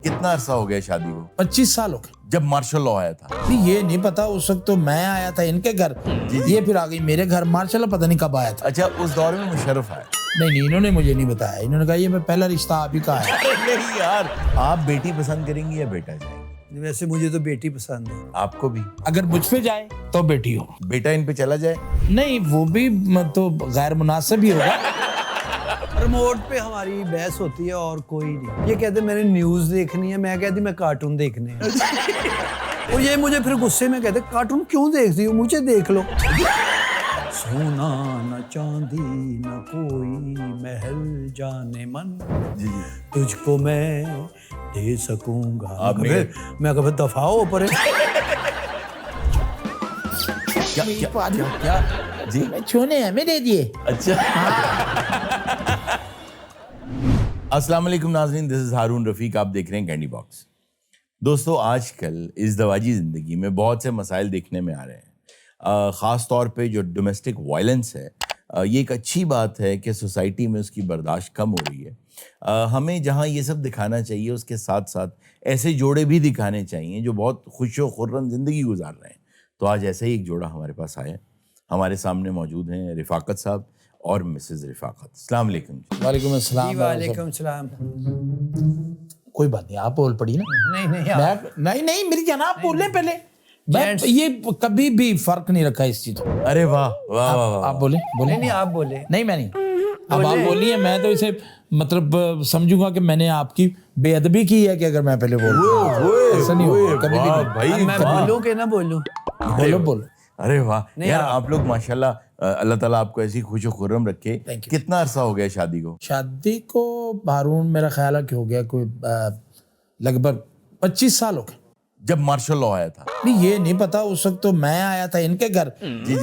کتنا عرصہ ہو گیا شادی کو؟ 25 سال ہو گئے. جب مارشل لاء آیا تھا؟ نہیں یہ نہیں پتا, اس وقت تو میں آیا تھا ان کے گھر, یہ پھر آ گئی میرے گھر. ماشاء اللہ پتہ نہیں کب آیا تھا. اچھا اس دور میں مشرف آیا؟ نہیں انہوں نے مجھے نہیں بتایا, انہوں نے کہا یہ میں پہلا رشتہ آپ ہی کا ہے. نہیں یار, آپ بیٹی پسند کریں گی یا بیٹا جائیں؟ ویسے مجھے تو بیٹی پسند ہے. آپ کو بھی؟ اگر مجھ پہ جائے تو بیٹی ہو, بیٹا ان پہ چلا جائے؟ نہیں وہ بھی تو غیر مناسب ہی ہوگا. ریموٹ پہ ہماری بحث ہوتی ہے اور کوئی نہیں. یہ کہتے میں نے نیوز دیکھنی ہے, میں کہتی میں کارٹون دیکھنے ہیں. اور یہ مجھے پھر غصے میں کہتے کارٹون کیوں دیکھتی ہو, مجھے دیکھ لو. سونا نہ چاندی نہ کوئی محل جانے من, تجھ کو میں دے سکوں گا. میں کبھی دفاع ہو پڑے. کیا جی چھونے ہمیں دے دیے. اچھا السلام علیکم ناظرین, دس از ہارون رفیق, آپ دیکھ رہے ہیں کینڈی باکس. دوستو آج کل اس دواجی زندگی میں بہت سے مسائل دیکھنے میں آ رہے ہیں, خاص طور پہ جو ڈومیسٹک وائلنس ہے. یہ ایک اچھی بات ہے کہ سوسائٹی میں اس کی برداشت کم ہو رہی ہے. ہمیں جہاں یہ سب دکھانا چاہیے اس کے ساتھ ساتھ ایسے جوڑے بھی دکھانے چاہیے جو بہت خوش و خرم زندگی گزار رہے ہیں. تو آج ایسا ہی ایک جوڑا ہمارے پاس آیا ہے. ہمارے سامنے موجود ہیں رفاقت صاحب اور مسز رفاقت. السلام علیکم. وعلیکم السلام. وعلیکم السلام. کوئی بات نہیں, آپ بول پڑی نا. نہیں میری جان, آپ بول لیں پہلے. یہ کبھی بھی فرق نہیں رکھا اس چیز. ارے واہ واہ واہ, آپ بولیں. نہیں آپ بولے. نہیں میں نہیں, اب آپ بولیے. میں تو اسے مطلب سمجھوں گا کہ میں نے آپ کی بے ادبی کی ہے کہ اگر میں پہلے بولوں. ایسا نہیں ہوگا کبھی بھی. میں بولوں کہ نہ بولوں؟ بولو. ارے واہ یار, آپ لوگ ماشاءاللہ, اللہ تعالیٰ آپ کو ایسی خوش و خرم رکھے. کتنا عرصہ ہو گیا شادی کو؟ شادی کو ہارون میرا خیال ہے کہ ہو گیا کوئی لگ بھگ 25 سال ہو گئے. جب مارشل لاء آیا تھا؟ نہیں یہ نہیں پتا, اس وقت تو میں آیا تھا ان کے گھر,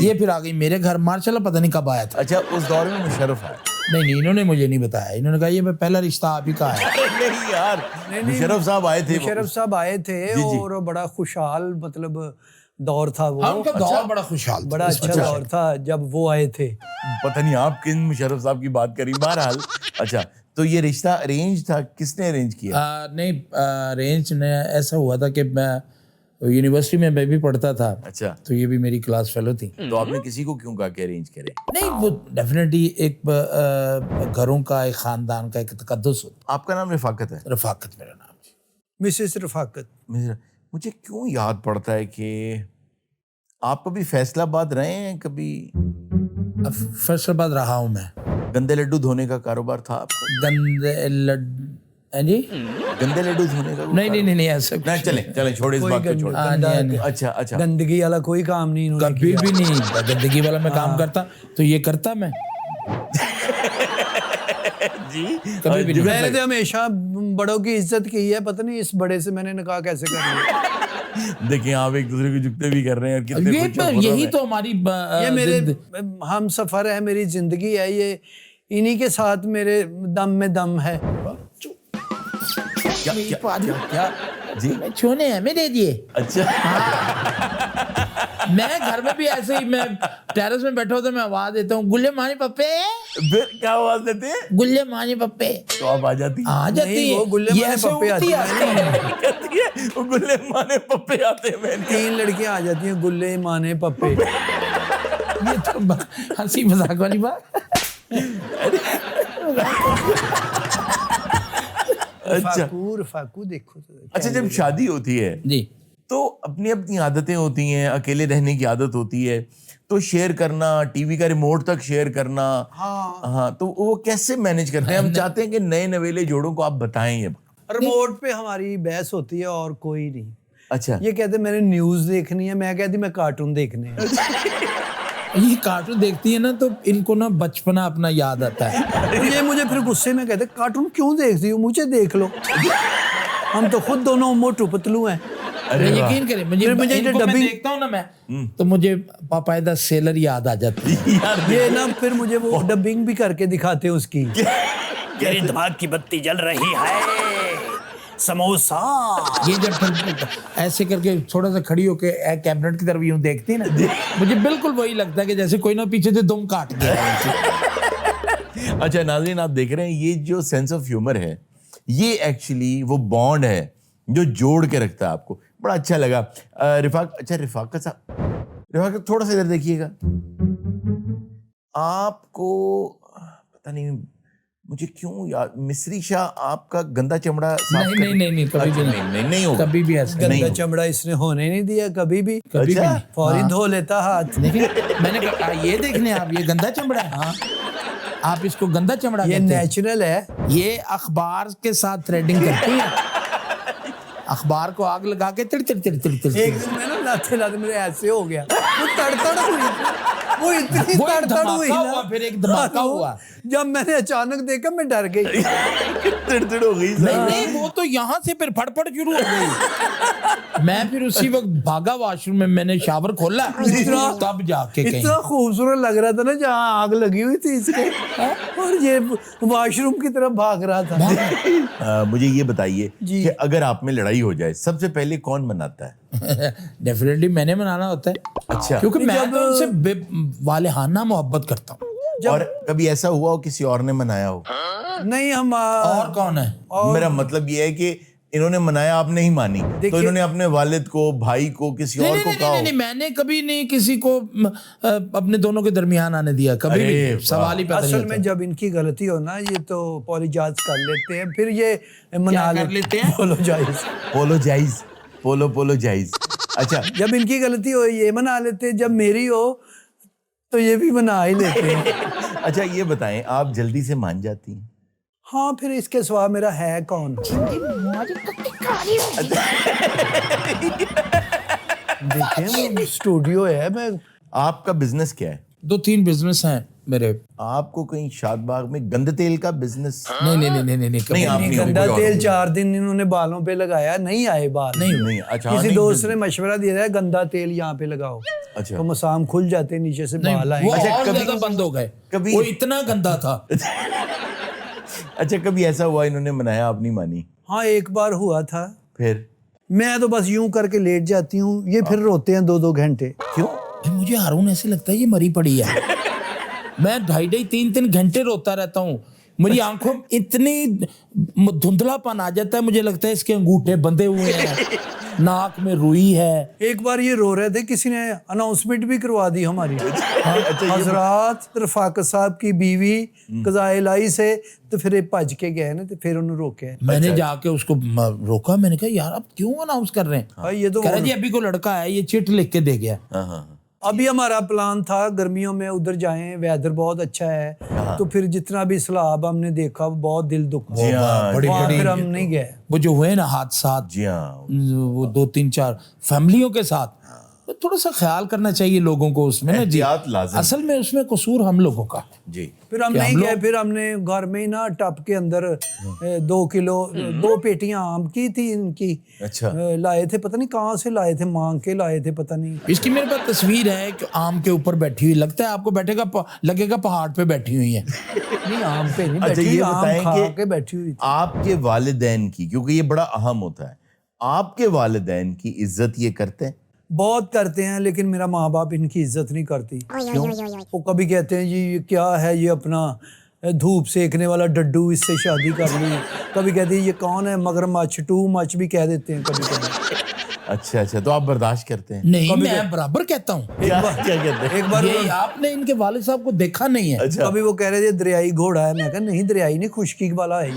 یہ پھر آ گئی میرے گھر. ماشاء اللہ پتہ نہیں کب آیا تھا. اچھا اس دور میں مشرف آیا؟ نہیں انہوں نے مجھے نہیں بتایا, انہوں نے کہا یہ میں پہلا رشتہ آپ ہی کا ہے. نہیں یار, مشرف صاحب آئے تھے. مشرف صاحب آئے تھے اور بڑا خوشحال مطلب دور تھا وہ. ان کا دور بڑا خوشحال, بڑا اچھا دور تھا جب وہ آئے تھے. پتہ نہیں آپ کن مشرف صاحب کی بات کری. بہرحال اچھا, تو یہ رشتہ ارینج تھا, کس نے ارینج کیا؟ نہیں ارینج نے ایسا ہوا تھا کہ میں یونیورسٹی میں بھی پڑھتا تھا. اچھا, تو یہ بھی میری کلاس فیلو تھی. تو آپ نے کسی کو کیوں کہا کہ ارینج کرے؟ نہیں وہ ڈیفینیٹلی ایک گھروں کا, ایک خاندان کا ایک تقدس ہوتا. آپ کا نام رفاقت ہے؟ رفاقت میرا نام جی. مسز رفاقت. مجھے کیوں یاد پڑتا ہے کہ آپ کبھی فیصل آباد رہے ہیں؟ کبھی فیصل آباد رہا ہوں میں. گندے لڈو دھونے کا کاروبار تھا آپ کا؟ جی گندے لڈو دھونے کا؟ نہیں ایسا چلیں چھوڑے اس بات کو چھوڑیں. اچھا گندگی والا کوئی کام نہیں, کبھی بھی نہیں. گندگی والا میں کام کرتا تو یہ کرتا میں جی. میں نے تو ہمیشہ بڑوں کی عزت کی ہے, پتہ نہیں اس بڑے سے میں نے نکاح کیسے کر لیا. دیکھیں آپ ایک دوسرے کو جھکتے بھی کر رہے ہیں. یہی تو ہماری یہ میرے ہم سفر ہے, میری زندگی ہے, یہ انہی کے ساتھ میرے دم میں دم ہے. کیا جی چھونے ہمیں دے دیے. اچھا میں گھر میں بھی ایسے ہی, میں ٹیرس میں بیٹھا ہوتا, میں آواز دیتا ہوں گلے مانی پپے. کیا آواز دیتے ہیں؟ گلے مانی پپے. تو آپ آ جاتی ہے. وہ گلے مانے پپے آتی ہیں, وہ گلے مانے پپے آتے ہیں. 3 لڑکیاں آ جاتی ہیں گلے مانے پپے. یہ تو ہنسی مذاق والی بات. فاکو دیکھو. اچھا جب شادی ہوتی ہے جی تو اپنی اپنی عادتیں ہوتی ہیں, اکیلے رہنے کی عادت ہوتی ہے, تو شیئر کرنا, ٹی وی کا ریموٹ تک شیئر کرنا, ہاں تو وہ کیسے مینج کرتے ہیں؟ ہم چاہتے ہیں کہ نئے نویلے جوڑوں کو آپ بتائیں. یہ ریموٹ پہ ہماری بحث ہوتی ہے اور کوئی نہیں. اچھا یہ کہتے میں نے نیوز دیکھنی ہے, میں کہتی میں کارٹون دیکھنے ہیں. یہ کارٹون دیکھتی ہے نا تو ان کو نا بچپنا اپنا یاد آتا ہے. یہ مجھے پھر غصے میں کہتے کارٹون کیوں دیکھتی ہو, مجھے دیکھ لو. ہم تو خود دونوں موٹو پتلو ہیں. یقین کریں مجھے دیکھتا ہوں نا میں تو مجھے باقاعدہ سیلر یاد آ جاتی ہے. یہ نا پھر مجھے وہ ڈبنگ بھی کر کے دکھاتے ہیں اس کی. میرے دماغ کی بتی جل رہی ہے, سموسا. یہ جب ایسے کر کے تھوڑا سا کھڑی ہو کے کیبنٹ کی طرف یوں دیکھتی نا, مجھے بالکل وہی لگتا ہے کہ جیسے کوئی نہ پیچھے سے دم کاٹ گیا. اچھا ناظرین, آپ دیکھ رہے ہیں یہ جو سینس آف ہیومر ہے یہ ایکچولی وہ بانڈ ہے جو جوڑ کے رکھتا ہے آپ کو. بڑا اچھا لگا. رفاقت صاحب تھوڑا سا ادھر دیکھیے گا. آپ کو پتہ نہیں مجھے کیوں یاد, مصری شاہ آپ کا گندا چمڑا نہیں کبھی بھی نہیں ہوگا. کبھی بھی ایسا گندا چمڑا اس نے ہونے نہیں دیا کبھی بھی. فوری دھو لیتا ہاتھ. دیکھیں میں نے کہا یہ دیکھنے آپ, یہ گندا چمڑا ہے. ہاں آپ اس کو گندا چمڑا یہ کہتے ہیں. نیچرل ہے. یہ اخبار کے ساتھ تھریڈنگ کرتی ہے, اخبار کو آگ لگا کے تڑ تڑ تڑ تڑ تڑ. ایک دن میں نا لاتے میرے ایسے ہو گیا, وہ تڑ ہوئی, وہ اتنی تڑ ہوئی نا, پھر ایک دھماکہ ہوا. جب میں نے اچانک دیکھا میں ڈر گئی. تڑ ہو گئی. نہیں وہ تو یہاں سے پھر پھڑ پھڑ شروع ہو گئی. میں پھر اسی وقت بھاگا واش روم میں نے شاور کھولا, تب جا کے کہیں. اتنا خوبصورت لگ رہا تھا نا جہاں آگ لگی ہوئی تھی اس کے, اور یہ واش روم کی طرف بھاگ رہا تھا. مجھے یہ بتائیے کہ اگر آپ میں لڑائی ہو جائے سب سے پہلے کون مناتا ہے؟ ڈیفینیٹلی میں نے منانا ہوتا ہے. اچھا, کیونکہ میں تو ان سے والہانہ محبت کرتا ہوں. اور کبھی ایسا ہوا ہو کسی اور نے منایا ہو؟ نہیں ہم اور کون ہے؟ میرا مطلب یہ ہے کہ انہوں نے منایا آپ نہیں مانی, تو انہوں نے اپنے والد کو, بھائی کو, کسی اور کو کہا؟ نہیں میں نے کبھی نہیں کسی کو اپنے دونوں کے درمیان آنے دیا, کبھی بھی. سوال ہی پیدا نہیں اصل میں جب ان کی غلطی ہو نا یہ تو اپولوجائز کر لیتے ہیں, پھر یہ منا لیتے ہیں. پولوجائز. اچھا, جب ان کی غلطی ہو یہ منا لیتے ہیں, جب میری ہو تو یہ بھی منا ہی لیتے ہیں. اچھا یہ بتائیں, آپ جلدی سے مان جاتی ہیں؟ ہاں, پھر اس کے سوا میرا ہے کون. دیکھیں اسٹوڈیو ہے. میں آپ کا بزنس کیا ہے؟ 2-3 بزنس ہیں میرے. آپ کو کہیں شاد باغ میں گندے تیل کا بزنس؟ نہیں گندا تیل 4 دن انہوں نے بالوں پہ لگایا, نہیں آئے بال. نہیں. اچھا, کسی دوست نے مشورہ دیا ہے گندا تیل یہاں پہ لگاؤ, اچھا تو مسام کھل جاتے نیچے سے بال آئے. وہ اور زیادہ بند ہو گئے, وہ اتنا گندا تھا. اچھا, کبھی ایسا ہوا انہوں نے منایا آپ نہیں مانی؟ ہاں ایک بار ہوا تھا. پھر میں تو بس یوں کر کے لیٹ جاتی ہوں, یہ پھر روتے ہیں 2-2 گھنٹے. کیوں؟ مجھے ہارون ایسے لگتا ہے یہ مری پڑی ہے. میں 2.5-3 گھنٹے روتا رہتا ہوں. میری آنکھوں اتنی دھندلا پن آ جاتا ہے, مجھے لگتا ہے اس کے انگوٹھے بندھے ہوئے ہیں, ناک میں روئی ہے. ایک بار یہ رو رہے تھے, کسی نے اناؤنسمنٹ بھی کروا دی ہماری. حضرات رفاقت صاحب کی بیوی قضائے الہی سے, تو پھر یہ بھج کے گئے نا, تو پھر انہوں روکے. میں نے جا کے اس کو روکا, میں نے کہا یار اب کیوں اناؤنس کر رہے ہیں؟ یہ تو کہہ رہا جی ابھی کو لڑکا ہے, یہ چٹ لکھ کے دے گیا. ابھی ہمارا پلان تھا گرمیوں میں ادھر جائیں, ویدر بہت اچھا ہے, تو پھر جتنا بھی سیلاب ہم نے دیکھا بہت دل دکھ ہوا, پھر ہم نہیں گئے. وہ جو ہوئے نا حادثات, جی ہاں, وہ 2-3-4 فیملیوں کے ساتھ, تھوڑا سا خیال کرنا چاہیے لوگوں کو اس میں نا. جی اصل میں اس میں قصور ہم لوگوں کا. جی پھر ہم نہیں گئے. پھر ہم نے گھر میں ہی نا ٹب کے اندر 2 کلو 2 پیٹیاں آم کی تھی ان کی, لائے تھے, پتہ نہیں کہاں سے لائے تھے, مانگ کے لائے تھے, پتہ نہیں. اس کی میرے پاس تصویر ہے کہ آم کے اوپر بیٹھی ہوئی, لگتا ہے آپ کو لگے گا پہاڑ پہ بیٹھی ہوئی ہے. نہیں آم پہ نہیں بیٹھی ہوئی, آم کھا کے بیٹھی ہوئی. آپ کے والدین کی, کیونکہ یہ بڑا اہم ہوتا ہے, آپ کے والدین کی عزت یہ کرتے ہیں؟ بہت کرتے ہیں, لیکن میرا ماں باپ ان کی عزت نہیں کرتی. وہ کبھی کہتے ہیں جی یہ کیا ہے, یہ اپنا دھوپ سیکنے والا ڈڈو, اس سے شادی کر لی. کبھی کہتے ہیں یہ کون ہے, مگر مچ ٹو مچ بھی کہہ دیتے ہیں کبھی کبھی. اچھا, تو آپ برداشت کرتے ہیں؟ نہیں, میں برابر کہتا ہوں. کیا کہتے ہیں؟ ایک بار آپ نے ان کے والد صاحب کو دیکھا نہیں ہے. کبھی وہ کہہ رہے تھے دریائی گھوڑا ہے, میں کہا نہیں دریائی نہیں, خشکی والا ہے یہ.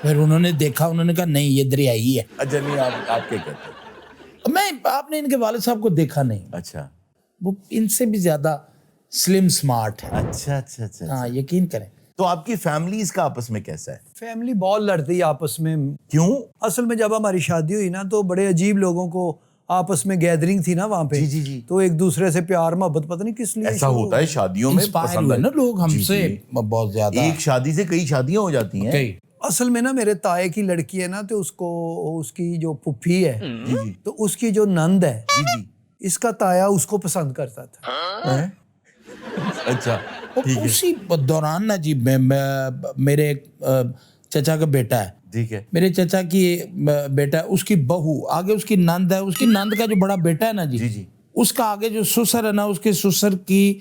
پھر انہوں نے دیکھا, انہوں نے کہا نہیں یہ دریائی ہے. اچھا, نہیں آپ کیا کہتے ہیں؟ آپ نے ان کے والد صاحب کو دیکھا نہیں. اچھا, وہ ان سے بھی زیادہ سلم سمارٹ ہے. اچھا. ہاں یقین کریں. تو آپ کی فیملیز کا آپس میں کیسا ہے؟ فیملی بہت لڑتی ہے آپس میں. کیوں؟ اصل میں جب ہماری شادی ہوئی نا, تو بڑے عجیب لوگوں کو آپس میں گیدرنگ تھی نا وہاں پہ. جی. تو ایک دوسرے سے پیار محبت پتہ نہیں کس لیے ایسا ہوتا ہے شادیوں میں, پسند ہے نا لوگ ہم سے بہت زیادہ. ایک شادی سے کئی شادیاں ہو جاتی ہیں. اصل میں نا میرے تائے کی لڑکی ہے نا, تو اس کی جو پھپھی ہے, تو اس کی جو نند ہے, اس کا تایا اس کو پسند کرتا تھا. اچھا, اسی دوران نا جی میرے چچا کا بیٹا ہے, ٹھیک ہے, میرے چچا کی بیٹا ہے, اس کی بہو, آگے اس کی نند ہے, اس کی نند کا جو بڑا بیٹا ہے نا جی, اس کا آگے جو سسر ہے نا, اس کے سسر کی